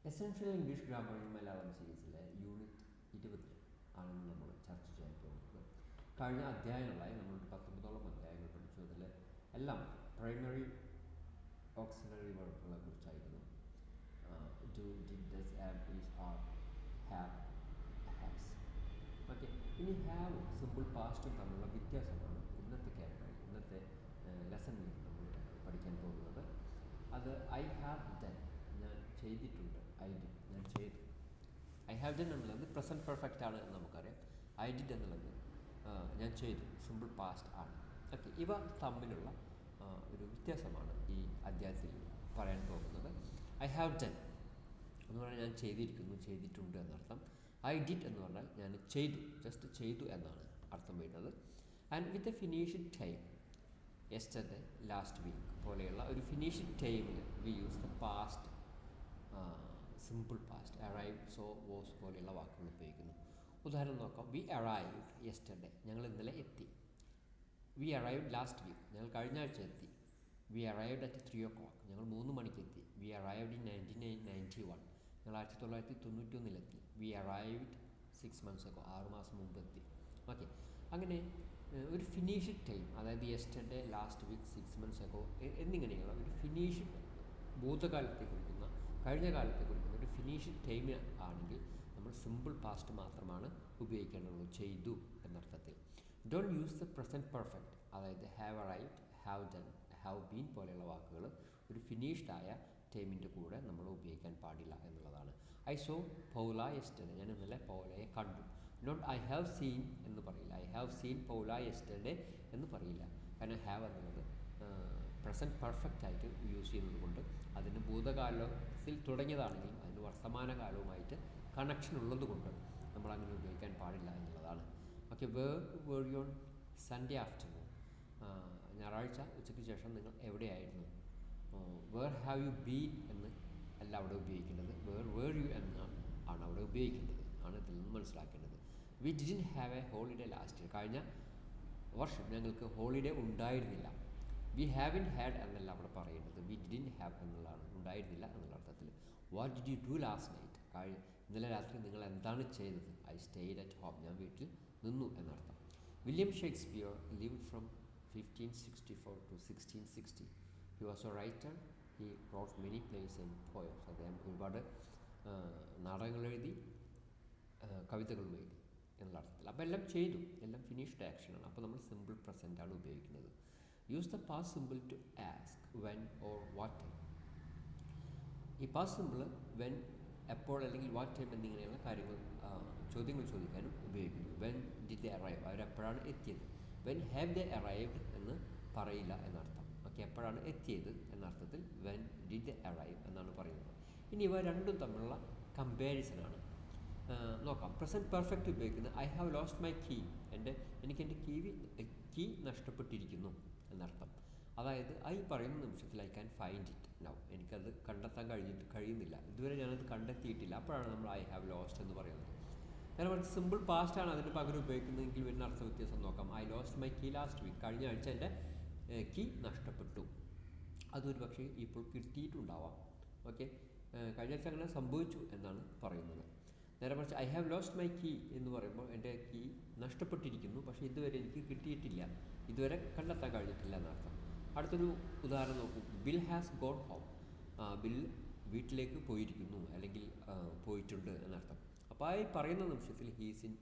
Essential English grammar in Malayalam സീരീസിലെ unit 20 ആണ് നമ്മൾ ചർച്ച ചെയ്യാൻ പോകുന്നത്. കഴിഞ്ഞ അധ്യായങ്ങളായി നമ്മൾ 19ഓളം അധ്യായങ്ങൾ പഠിച്ചു. അതിൽ എല്ലാം പ്രൈമറി ഓക്സിലറി വെർബുകളെ കുറിച്ചായിരുന്നു. Do, did, does, have, is, are, have, has. Okay, ഇനി ഹാവ് സിമ്പിൾ പാസ്റ്റും തമ്മിലുള്ള വ്യത്യാസമാണ് ഇന്നത്തെ ക്യാമ്പയിൽ, ഇന്നത്തെ ലെസണിൽ നമ്മൾ പഠിക്കാൻ പോകുന്നത്. അത് ഐ ഹാവ് ഡൺ, ഞാൻ ചെയ്തിട്ടുണ്ട്. ഐ ഡിഡ്, ഞാൻ ചെയ്തു. ഐ ഹാവ് ഡൺ എന്നുള്ളത് പ്രസൻറ്റ് പെർഫെക്റ്റ് ആണ് എന്ന് നമുക്കറിയാം. ഐ ഡിഡ് എന്നുള്ളത് ഞാൻ ചെയ്തു, സിമ്പിൾ പാസ്റ്റ് ആണ്. ഓക്കെ, ഇവ തമ്മിലുള്ള ഒരു വ്യത്യാസമാണ് ഈ അധ്യായത്തിൽ പറയാൻ പോകുന്നത്. ഐ ഹാവ് ഡൺ എന്ന് പറഞ്ഞാൽ ഞാൻ ചെയ്തിരിക്കുന്നു, ചെയ്തിട്ടുണ്ട് എന്നർത്ഥം. ഐ ഡിഡ് എന്ന് പറഞ്ഞാൽ ഞാൻ ചെയ്തു, ജസ്റ്റ് ചെയ്തു എന്നാണ് അർത്ഥം വരുന്നത്. And with a finished time, yesterday, last week പോലെയുള്ള ഒരു ഫിനിഷ്ഡ് ടൈമിൽ we use the past simple past. Arrive, saw, was പോലെയുള്ള വാക്കുകൾ ഉപയോഗിക്കുന്നു. ഉദാഹരണം നോക്കാം. വി അറൈവ്ഡ് യെസ്റ്റർഡേ, ഞങ്ങൾ ഇന്നലെ എത്തി. വി അറൈവ്ഡ് ലാസ്റ്റ് വീക്ക്, ഞങ്ങൾ കഴിഞ്ഞ ആഴ്ച എത്തി. വി അറൈവ്ഡ് അറ്റ് 3 o'clock, ഞങ്ങൾ 3 മണിക്ക് എത്തി. വി അറൈവ്ഡ് ഇൻ 1991, ഞങ്ങൾ 1991 എത്തി. വി അറൈവ്ഡ് 6 months ago, 6 മാസം മുമ്പ് എത്തി. ഓക്കെ, അങ്ങനെ ഒരു ഫിനിഷ്ഡ് ടൈം, അതായത് yesterday, last week, 6 months ago എന്നിങ്ങനെയുള്ള ഒരു ഫിനിഷ്ഡ് ഭൂതകാലത്തെ കുറിക്കുന്ന, കഴിഞ്ഞ കാലത്തെ കുറിക്കുന്ന ഒരു ഫിനിഷ്ഡ് ടൈം ആണെങ്കിൽ നമ്മൾ സിമ്പിൾ പാസ്റ്റ് മാത്രമാണ് ഉപയോഗിക്കേണ്ടതുള്ളൂ, ചെയ്തു എന്നർത്ഥത്തിൽ. Don't use the present perfect, അതായത് have arrived, have done, have been പോലെയുള്ള വാക്കുകൾ ഒരു ഫിനിഷ്ഡ് ആയ ടൈമിൻ്റെ കൂടെ നമ്മൾ ഉപയോഗിക്കാൻ പാടില്ല എന്നുള്ളതാണ്. ഐ സോ പൗല യെസ്റ്റർഡേ, ഞാൻ ഇന്നലെ പൗലയെ കണ്ടു. നോട്ട് ഐ ഹാവ് സീൻ എന്ന് പറയില്ല. ഐ ഹാവ് സീൻ പൗല യെസ്റ്റർഡേ എന്ന് പറയില്ല. കാരണം ഹാവ് എന്നുള്ളത് പ്രസൻറ്റ് പെർഫെക്റ്റ് ആയിട്ട് യൂസ് ചെയ്യുന്നത് കൊണ്ട് അതിന് ഭൂതകാലത്തിൽ തുടങ്ങിയതാണെങ്കിലും അതിന് വർത്തമാനകാലവുമായിട്ട് കണക്ഷൻ ഉള്ളത് കൊണ്ട് നമ്മളങ്ങനെ ഉപയോഗിക്കാൻ പാടില്ല എന്നുള്ളതാണ്. Okay, where you on Sunday afternoon, ഞായറാഴ്ച ഉച്ചയ്ക്ക് ശേഷം നിങ്ങൾ എവിടെയായിരുന്നു. വേർ ഹാവ് യു ബീൻ എന്ന് അല്ല അവിടെ ഉപയോഗിക്കേണ്ടത്, വേർ യു എന്നാണ് അവിടെ ഉപയോഗിക്കേണ്ടത്, ആണ് ഇതിൽ നിന്ന് മനസ്സിലാക്കേണ്ടത്. We didn't have a holiday last year, കഴിഞ്ഞ വർഷം ഞങ്ങൾക്ക് ഹോളിഡേ ഉണ്ടായിരുന്നില്ല. വി ഹാവിൻ ഹാഡ് എന്നല്ല അവിടെ പറയേണ്ടത്, വി ഡിഡ്ന്റ് ഹാവ് എന്നുള്ളതാണ്, ഉണ്ടായിരുന്നില്ല എന്നുള്ള അർത്ഥത്തിൽ. What did you do last night, ഇന്നലെ രാത്രി നിങ്ങൾ എന്താണ് ചെയ്തത്. ഐ സ്റ്റേഡ് അറ്റ് ഹോം, ഞാൻ വീട്ടിൽ നിന്നു എന്നർത്ഥം. William Shakespeare lived from 1564 to 1660. He was A writer. He wrote many plays and poems. അദ്ദേഹം ഒരുപാട് നാടകങ്ങൾ എഴുതി, കവിതകളും എഴുതി എന്നുള്ള അർത്ഥത്തിൽ. അപ്പോൾ എല്ലാം ചെയ്തു, എല്ലാം ഫിനിഷ്ഡ് ആക്ഷനാണ്. അപ്പോൾ നമ്മൾ സിമ്പിൾ പ്രസൻറ്റാണ് ഉപയോഗിക്കുന്നത്. Use the past simple to ask, when or what time. ഈ പാസ്റ്റ് സിമ്പിൾ വെൻ, എപ്പോൾ അല്ലെങ്കിൽ വാട്ട് ടൈം എന്നിങ്ങനെയുള്ള കാര്യങ്ങൾ, ചോദ്യങ്ങൾ ചോദിക്കാനും ഉപയോഗിക്കുന്നു. വെൻ ഡിഡ് ദേ അറൈവ്, അവരെപ്പോഴാണ് എത്തിയത്. വെൻ ഹാവ് ദേ അറൈവ്ഡ് എന്ന് പറയില്ല എന്നർത്ഥം. ഓക്കെ, എപ്പോഴാണ് എത്തിയത് എന്നർത്ഥത്തിൽ വെൻ ഡിഡ് ദേ അറൈവ് എന്നാണ് പറയുന്നത്. ഇനി ഇവ രണ്ടും തമ്മിലുള്ള കമ്പാരിസനാണ്. നോക്കാം. പ്രസൻറ്റ് പെർഫെക്റ്റ് ഉപയോഗിക്കുന്നത് I have lost my key, എനിക്ക് എൻ്റെ കീ നഷ്ടപ്പെട്ടിരിക്കുന്നു എന്നർത്ഥം. അതായത് ഐ പറയുന്ന നിമിഷത്തിൽ I can find it now, എനിക്കത് കണ്ടെത്താൻ കഴിയുന്നില്ല, ഇതുവരെ ഞാനത് കണ്ടെത്തിയിട്ടില്ല. അപ്പോഴാണ് നമ്മൾ ഐ ഹാവ് ലോസ്റ്റ് എന്ന് പറയുന്നത്. നേരെ മറിച്ച് സിമ്പിൾ പാസ്റ്റാണ് അതിന് പകരം ഉപയോഗിക്കുന്നതെങ്കിൽ വരുന്ന അർത്ഥ വ്യത്യാസം നോക്കാം. I lost my key last week, കഴിഞ്ഞ ആഴ്ച എൻ്റെ കീ നഷ്ടപ്പെട്ടു. അതൊരു പക്ഷേ ഇപ്പോൾ കിട്ടിയിട്ടുണ്ടാവാം. ഓക്കെ, കഴിഞ്ഞ ആഴ്ച അങ്ങനെ സംഭവിച്ചു എന്നാണ് പറയുന്നത്. നേരെ മറിച്ച് I have lost my key എന്ന് പറയുമ്പോൾ എൻ്റെ കീ നഷ്ടപ്പെട്ടിരിക്കുന്നു, പക്ഷേ ഇതുവരെ എനിക്ക് കിട്ടിയിട്ടില്ല, ഇതുവരെ കണ്ടെത്താൻ കഴിഞ്ഞിട്ടില്ല എന്നർത്ഥം. അടുത്തൊരു ഉദാഹരണം നോക്കൂ. Bill has gone home, Bill വീട്ടിലേക്ക് പോയിരിക്കുന്നു അല്ലെങ്കിൽ പോയിട്ടുണ്ട് എന്നർത്ഥം. അപ്പോൾ ഈ പറയുന്ന നിമിഷത്തിൽ ഹീസ് ഇൻ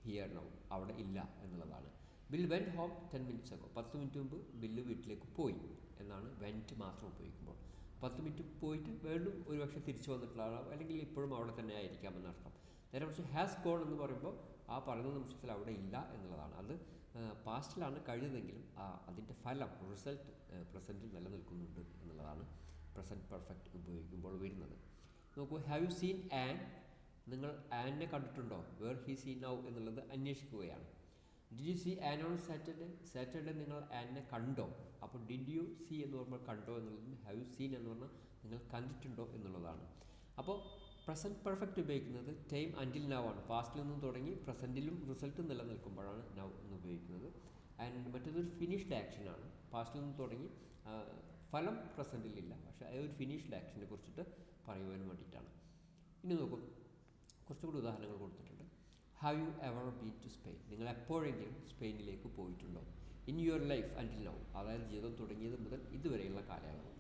ഹിയർ നൗ, അവിടെ ഇല്ല എന്നുള്ളതാണ്. Bill went home 10 minutes ago, 10 minute മുമ്പ് ബില്ല് വീട്ടിലേക്ക് പോയി എന്നാണ് വെൻറ്റ് മാത്രം ഉപയോഗിക്കുമ്പോൾ. 10 മിനിറ്റ് പോയിട്ട് വീണ്ടും ഒരുപക്ഷെ തിരിച്ചു വന്നിട്ടുള്ള ആളാണ്, അല്ലെങ്കിൽ ഇപ്പോഴും അവിടെ തന്നെ ആയിരിക്കാം എന്നർത്ഥം. നേരെ പക്ഷേ ഹാസ് ഗോൺ എന്ന് പറയുമ്പോൾ ആ പറയുന്ന നിമിഷത്തിൽ അവിടെ ഇല്ല എന്നുള്ളതാണ്. അത് പാസ്റ്റിലാണ് കഴിഞ്ഞതെങ്കിലും അതിൻ്റെ ഫലം, റിസൾട്ട് പ്രസൻറ്റിൽ നിലനിൽക്കുന്നുണ്ട് എന്നുള്ളതാണ് പ്രസൻറ്റ് പെർഫെക്റ്റ് ഉപയോഗിക്കുമ്പോൾ വരുന്നത്. നോക്കൂ. ഹാവ് യു സീൻ ആൻ, നിങ്ങൾ ആനെ കണ്ടിട്ടുണ്ടോ. വേർ ഹി സീൻ നൗ എന്നുള്ളത് അന്വേഷിക്കുകയാണ്. Did you see Ann on Saturday നിങ്ങൾ ആനെ കണ്ടോ. അപ്പോൾ ഡിഡ് യു സീ എന്ന് പറയുമ്പോൾ കണ്ടോ എന്നുള്ളതും ഹാവ് യു സീൻ എന്ന് പറഞ്ഞാൽ നിങ്ങൾ കണ്ടിട്ടുണ്ടോ എന്നുള്ളതാണ്. അപ്പോൾ പ്രസൻറ്റ് പെർഫെക്റ്റ് ഉപയോഗിക്കുന്നത് ടൈം അൻറ്റിൽ നൗ ആണ്. പാസ്റ്റിൽ നിന്നും തുടങ്ങി പ്രസൻറ്റിലും റിസൾട്ട് നിലനിൽക്കുമ്പോഴാണ് നൗ എന്ന് ഉപയോഗിക്കുന്നത്. ആൻഡ് മറ്റേതൊരു ഫിനിഷ്ഡ് ആക്ഷനാണ്. പാസ്റ്റിൽ നിന്ന് തുടങ്ങി ഫലം പ്രസൻറ്റിലില്ല, പക്ഷേ ആ ഒരു ഫിനിഷ്ഡ് ആക്ഷനെ കുറിച്ചിട്ട് പറയുവാൻ വേണ്ടിയിട്ടാണ്. ഇനി നോക്കൂ, കുറച്ചുകൂടി ഉദാഹരണങ്ങൾ കൊടുത്തിട്ടുണ്ട്. Have you ever been to Spain? നിങ്ങൾ എപ്പോഴെങ്കിലും സ്പെയിനിലേക്ക് പോയിട്ടുണ്ടോ? In your life until now, അതായത് ജീവിതം തുടങ്ങിയത് മുതൽ ഇതുവരെയുള്ള കാലയളവ്.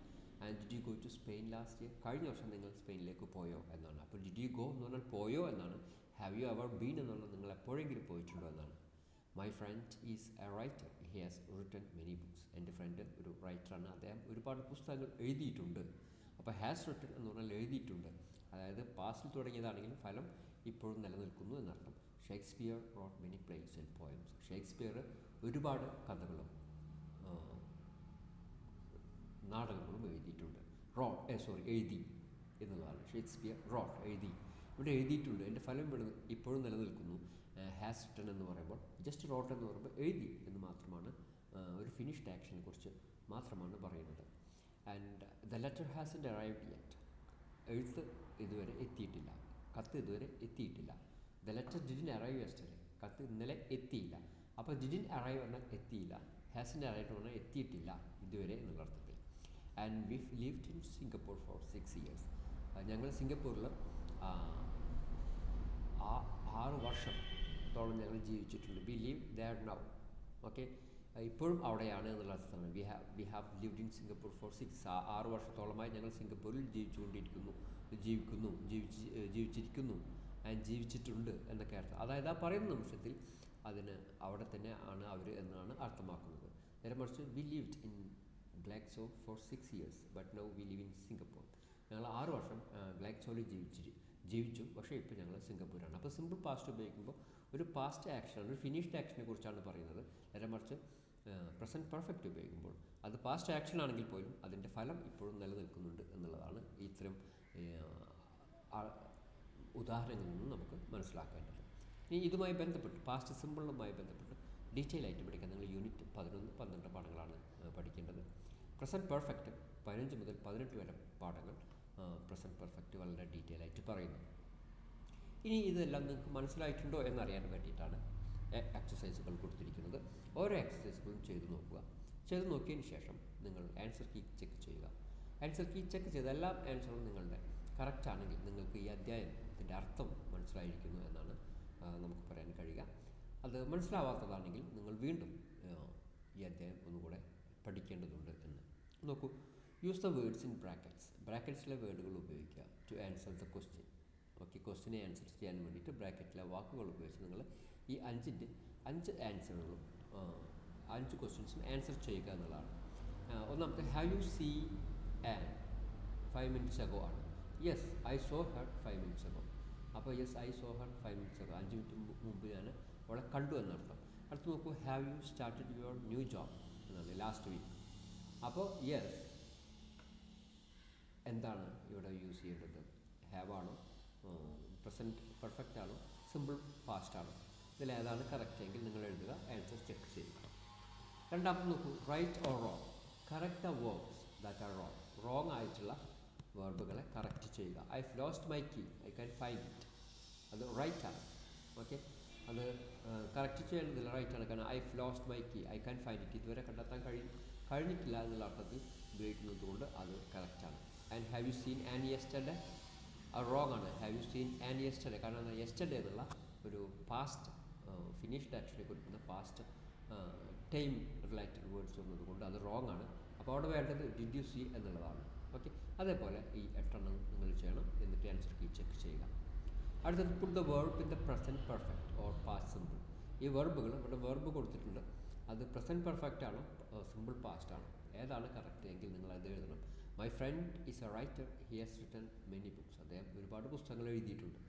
And did you go to Spain last year? കഴിഞ്ഞ വർഷം നിങ്ങൾ സ്പെയിനിലേക്ക് പോയോ എന്നാണ്. അപ്പോൾ ഡിഡ് യു ഗോ എന്ന് പറഞ്ഞാൽ പോയോ എന്നാണ്. ഹാവ് യു എവർ ബീൻ എന്ന് പറഞ്ഞാൽ നിങ്ങൾ എപ്പോഴെങ്കിലും പോയിട്ടുണ്ടോ എന്നാണ്. My friend is A writer, he has written many books. എൻ്റെ ഫ്രണ്ട് ഒരു റൈറ്ററാണ്, അദ്ദേഹം ഒരുപാട് പുസ്തകങ്ങൾ എഴുതിയിട്ടുണ്ട്. അപ്പോൾ ഹാസ് റിട്ടൺ എന്ന് പറഞ്ഞാൽ എഴുതിയിട്ടുണ്ട്, അതായത് പാസ്റ്റിൽ തുടങ്ങിയതാണെങ്കിലും ഫലം ഇപ്പോഴും നിലനിൽക്കുന്നു എന്നർത്ഥം. Shakespeare wrote many plays and poems. Shakespeare ഒരുപാട് കഥകളും നാടകങ്ങളും എഴുതിയിട്ടുണ്ട്. എഴുതി എന്നുള്ളതാണ്. ഷേക്സ്പിയർ റോട്ട് എഴുതി, ഇവിടെ എഴുതിയിട്ടുണ്ട്. എൻ്റെ ഫലം ഇപ്പോഴും നിലനിൽക്കുന്നു. ഹാസ് റിട്ടൺ എന്ന് പറയുമ്പോൾ, ജസ്റ്റ് റോട്ട് എന്ന് പറയുമ്പോൾ എഴുതി എന്ന് മാത്രമാണ്, ഒരു ഫിനിഷ്ഡ് ആക്ഷനെ കുറിച്ച് മാത്രമാണ് പറയുന്നത്. And the letter hasn't arrived yet. എഴുത്ത് ഇതുവരെ എത്തിയിട്ടില്ല, കത്ത് ഇതുവരെ എത്തിയിട്ടില്ല. The letter didn't arrive yesterday, കത്ത് ഇന്നലെ എത്തിയില്ല. അപ്പോൾ ഡിഡിൻ അറൈവ് പറഞ്ഞാൽ എത്തിയില്ല, ഹാസിൻ്റെ അറൈവ് പറഞ്ഞാൽ എത്തിയിട്ടില്ല ഇതുവരെ എന്നുള്ള അർത്ഥത്തിൽ. And we lived in Singapore for 6 years. ഞങ്ങൾ സിംഗപ്പൂരിൽ 6 വർഷത്തോളം ഞങ്ങൾ ജീവിച്ചിട്ടുണ്ട്. We live there now. Okay, ഇപ്പോഴും അവിടെയാണ് എന്നുള്ള അർത്ഥമാണ്. We have lived in Singapore for 6 വർഷത്തോളമായി ഞങ്ങൾ സിംഗപ്പൂരിൽ ജീവിച്ചിരിക്കുന്നു ആൻഡ് ജീവിച്ചിട്ടുണ്ട് എന്നൊക്കെ അർത്ഥം. അതായത് ആ പറയുന്ന നിമിഷത്തിൽ അതിന് അവിടെ തന്നെ ആണ് അവർ എന്നാണ് അർത്ഥമാക്കുന്നത്. നേരെ മറിച്ച് we lived in Glasgow for 6 years but now we live in Singapore. ഞങ്ങൾ 6 വർഷം ഗ്ലാക്സോയിൽ ജീവിച്ചു, പക്ഷേ ഇപ്പോൾ ഞങ്ങൾ സിംഗപ്പൂരാണ്. അപ്പോൾ സിമ്പിൾ പാസ്റ്റ് ഉപയോഗിക്കുമ്പോൾ ഒരു പാസ്റ്റ് ആക്ഷനാണ്, ഒരു ഫിനിഷ്ഡ് ആക്ഷനെ കുറിച്ചാണ് പറയുന്നത്. നേരെ മറിച്ച് പ്രസൻറ്റ് പെർഫെക്റ്റ് ഉപയോഗിക്കുമ്പോൾ അത് പാസ്റ്റ് ആക്ഷൻ ആണെങ്കിൽ പോലും അതിൻ്റെ ഫലം ഇപ്പോഴും നിലനിൽക്കുന്നുണ്ട് എന്നുള്ളതാണ് ഇത്തരം ഉദാഹരണങ്ങളിൽ നിന്ന് നമുക്ക് മനസ്സിലാക്കേണ്ടത്. ഇനി ഇതുമായി ബന്ധപ്പെട്ട്, പാസ്റ്റ് സിമ്പിളുമായി ബന്ധപ്പെട്ട് ഡീറ്റെയിൽ ആയിട്ട് പഠിക്കാൻ നിങ്ങൾ യൂണിറ്റ് 11, 12 പാഠങ്ങളാണ് പഠിക്കേണ്ടത്. പ്രസൻറ്റ് പെർഫെക്റ്റ് 15 മുതൽ 18 വരെ പാഠങ്ങൾ പ്രസൻറ്റ് പെർഫെക്റ്റ് വളരെ ഡീറ്റെയിൽ ആയിട്ട് പറയുന്നു. ഇനി ഇതെല്ലാം നിങ്ങൾക്ക് മനസ്സിലായിട്ടുണ്ടോ എന്നറിയാൻ വേണ്ടിയിട്ടാണ് എക്സസൈസുകൾ കൊടുത്തിരിക്കുന്നത്. ഓരോ എക്സസൈസുകളും ചെയ്തു നോക്കുക. ചെയ്തു നോക്കിയതിന് ശേഷം നിങ്ങൾ ആൻസർ കീ ചെക്ക് ചെയ്യുക. ആൻസർ കീ ചെക്ക് ചെയ്ത എല്ലാ ആൻസറും നിങ്ങളുടെ കറക്റ്റ് ആണെങ്കിൽ നിങ്ങൾക്ക് ഈ അധ്യായത്തിൻ്റെ അർത്ഥം മനസ്സിലായിരിക്കുന്നു എന്നാണ് നമുക്ക് പറയാൻ കഴിയുക. അത് മനസ്സിലാവാത്തതാണെങ്കിൽ നിങ്ങൾ വീണ്ടും ഈ അധ്യായം ഒന്നുകൂടെ പഠിക്കേണ്ടതുണ്ട് എന്ന്. നോക്കൂ, use the words in brackets. ബ്രാക്കറ്റ്സിലെ വേർഡുകൾ ഉപയോഗിക്കുക to answer the question. Okay, ക്വസ്റ്റ്യനെ ആൻസർ ചെയ്യാൻ വേണ്ടിയിട്ട് ബ്രാക്കറ്റിലെ വാക്കുകൾ ഉപയോഗിച്ച് നിങ്ങൾ ഈ 5 ആൻസറുകളും 5 ക്വസ്റ്റ്യൻസും ആൻസർ ചെയ്യുക എന്നുള്ളതാണ്. ഒന്നാമത്തെ, have you see Ann 5 minutes ago ആണ്. Yes I saw her 5 minutes ago. അപ്പോൾ yes I saw her 5 minutes ago, 5 minute മുമ്പ് ഞാൻ അവളെ കണ്ടു എന്നർത്ഥം. അടുത്ത് നോക്കൂ, have you started your new job എന്നാണ്, ലാസ്റ്റ് വീക്ക്. അപ്പോൾ യെസ് എന്താണ് ഇവിടെ യൂസ് ചെയ്യേണ്ടത്? ഹാവ് ആണോ, പ്രസൻറ്റ് പെർഫെക്റ്റ് ആണോ, സിമ്പിൾ പാസ്റ്റ് ആണോ? ഇതിലേതാണ് കറക്റ്റ് എങ്കിൽ നിങ്ങൾ എഴുതുക, ആൻസർ ചെക്ക് ചെയ്യുക. രണ്ടാമത് നോക്കൂ, right or wrong. Correct the verbs that are wrong. Wrong ആയിട്ടുള്ള വേർബുകളെ കറക്റ്റ് ചെയ്യുക. I lost my key, I can find it, അത് റൈറ്റ് ആണ്. ഓക്കെ, അത് കറക്റ്റ് ചെയ്യേണ്ടതില്ല, റൈറ്റ് ആണ്. കാരണം I lost my key, I can find it ഇതുവരെ കണ്ടെത്താൻ കഴിഞ്ഞിട്ടില്ല എന്നുള്ള അർത്ഥത്തിൽ ഉപയോഗിക്കുന്നത് കൊണ്ട് അത് കറക്റ്റാണ്. And have you seen Ann yesterday, അത് റോങ് ആണ്. Have you seen Ann yesterday, കാരണം യെസ്റ്റർഡേ എന്നുള്ള ഒരു പാസ്റ്റ് ഫിനിഷ്ഡ് ആക്ഷനെ കുറിക്കുന്ന പാസ്റ്റ് ടൈം റിലേറ്റഡ് വേർഡ്സ് വന്നതുകൊണ്ട് അത് റോങ് ആണ്. അപ്പോൾ അവിടെ വേണ്ടത് ഡിഡ് യു സീ എന്നുള്ളതാണ്. ഓക്കെ, അതേപോലെ ഈ 8 നിങ്ങൾ ചെയ്യണം, എന്നിട്ട് ആൻസർ കീ ചെക്ക് ചെയ്യുക. അടുത്തത്, put the verb in the present perfect or past simple. ഈ വെർബുകൾ ഇവിടെ വെർബ് കൊടുത്തിട്ടുണ്ട്, അത് പ്രസൻറ്റ് പെർഫെക്റ്റ് ആണോ സിമ്പിൾ പാസ്റ്റ് ആണോ, ഏതാണ് കറക്റ്റ് എങ്കിൽ നിങ്ങൾ അത് എഴുതണം. My friend is A writer, he has written many books. അദ്ദേഹം ഒരുപാട് പുസ്തകങ്ങൾ എഴുതിയിട്ടുണ്ട്.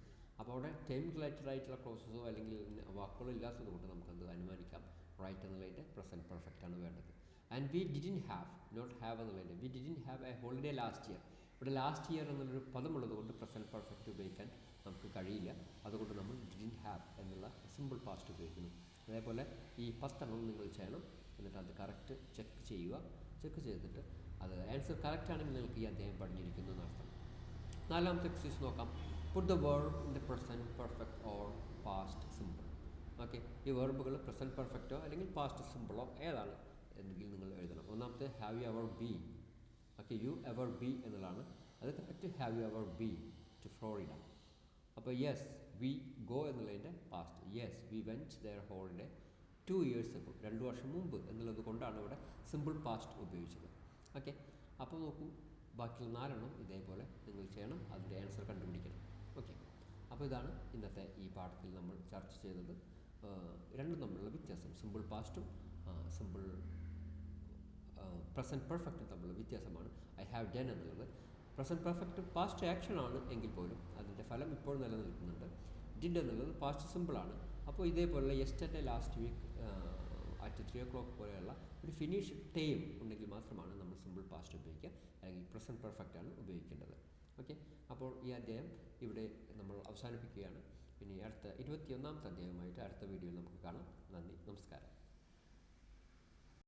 അപ്പോൾ അവിടെ ടൈം റിലേറ്റഡ് ആയിട്ടുള്ള ക്ലോസസോ അല്ലെങ്കിൽ വാക്കുകളോ ഇല്ലാത്തത് കൊണ്ട് നമുക്കത് അനുമാനിക്കാം റൈറ്റ് എന്നുള്ളതിൻ്റെ പ്രസൻറ്റ് പെർഫെക്റ്റ് ആണ് വേണ്ടത്. And we didn't have, not have എന്നുള്ളതിൻ്റെ we didn't have a holiday last year. ഇവിടെ ലാസ്റ്റ് ഇയർ എന്നുള്ളൊരു പദമുള്ളത് കൊണ്ട് പ്രസൻറ്റ് പെർഫെക്റ്റ് ഉപയോഗിക്കാൻ നമുക്ക് കഴിയില്ല. അതുകൊണ്ട് നമ്മൾ ഡിഡിൻ ഹാവ് എന്നുള്ള സിമ്പിൾ പാസ്റ്റ് ഉപയോഗിക്കുന്നു. അതേപോലെ ഈ 10 നിങ്ങൾ ചെയ്യണം, എന്നിട്ട് അത് കറക്റ്റ് ചെക്ക് ചെയ്യുക. ചെക്ക് ചെയ്തിട്ട് അത് ആൻസർ കറക്റ്റ് ആണെങ്കിൽ നിങ്ങൾക്ക് ഈ അധ്യായം പഠിഞ്ഞിരിക്കുന്നു എന്നർത്ഥം. നാലാമത്തെ എക്സസൈസ് നോക്കാം. Put the verb in the present perfect or past simple. Okay, ഈ വെർബുകൾ പ്രസൻറ്റ് പെർഫെക്റ്റോ അല്ലെങ്കിൽ പാസ്റ്റ് സിമ്പിളോ ഏതാണ് എന്നെങ്കിൽ നിങ്ങൾ എഴുതണം. ഒന്നാമത്തെ, have you ever been. Okay, you ever be എന്നുള്ളതാണ് അത് correct. Have you ever been to Florida. അപ്പോൾ യെസ് വി ഗോ എന്നുള്ളതിൻ്റെ past. Yes we went there holiday 2 years ago, 2 വർഷം മുമ്പ് എന്നുള്ളത് കൊണ്ടാണ് ഇവിടെ സിമ്പിൾ പാസ്റ്റ് ഉപയോഗിച്ചത്. ഓക്കെ, അപ്പോൾ നോക്കൂ, ബാക്കിയുള്ള 4 ഇതേപോലെ നിങ്ങൾ ചെയ്യണം, അതിൻ്റെ ആൻസർ കണ്ടുപിടിക്കണം. ഓക്കെ, അപ്പോൾ ഇതാണ് ഇന്നത്തെ ഈ പാഠത്തിൽ നമ്മൾ ചർച്ച ചെയ്തത്. രണ്ടും തമ്മിലുള്ള വ്യത്യാസം, സിമ്പിൾ പാസ്റ്റും സിമ്പിൾ പ്രസൻറ്റ് പെർഫെക്റ്റും തമ്മിലുള്ള വ്യത്യാസമാണ് ഐ ഹാവ് ഡൺ എന്നുള്ളത്. പ്രസൻറ്റ് പെർഫെക്റ്റ് പാസ്റ്റ് ആക്ഷനാണ് എങ്കിൽ പോലും അതിൻ്റെ ഫലം ഇപ്പോൾ നിലനിൽക്കുന്നുണ്ട്. ഡിഡ് എന്നുള്ളത് പാസ്റ്റ് സിമ്പിളാണ്. അപ്പോൾ ഇതേപോലുള്ള yesterday, last week, at 3 o'clock പോലെയുള്ള ഒരു ഫിനിഷ് ടൈം ഉണ്ടെങ്കിൽ മാത്രമാണ് നമ്മൾ സിമ്പിൾ പാസ്റ്റ് ഉപയോഗിക്കുക, അല്ലെങ്കിൽ പ്രസൻറ്റ് പെർഫെക്റ്റ് ആണ് ഉപയോഗിക്കേണ്ടത്. ഓക്കെ, അപ്പോൾ ഈ അധ്യായം ഇവിടെ നമ്മൾ അവസാനിപ്പിക്കുകയാണ്. ഇനി അടുത്ത 21ാമത്തെ അധ്യായവുമായിട്ട് അടുത്ത വീഡിയോയിൽ നമുക്ക് കാണാം. നന്ദി, നമസ്കാരം.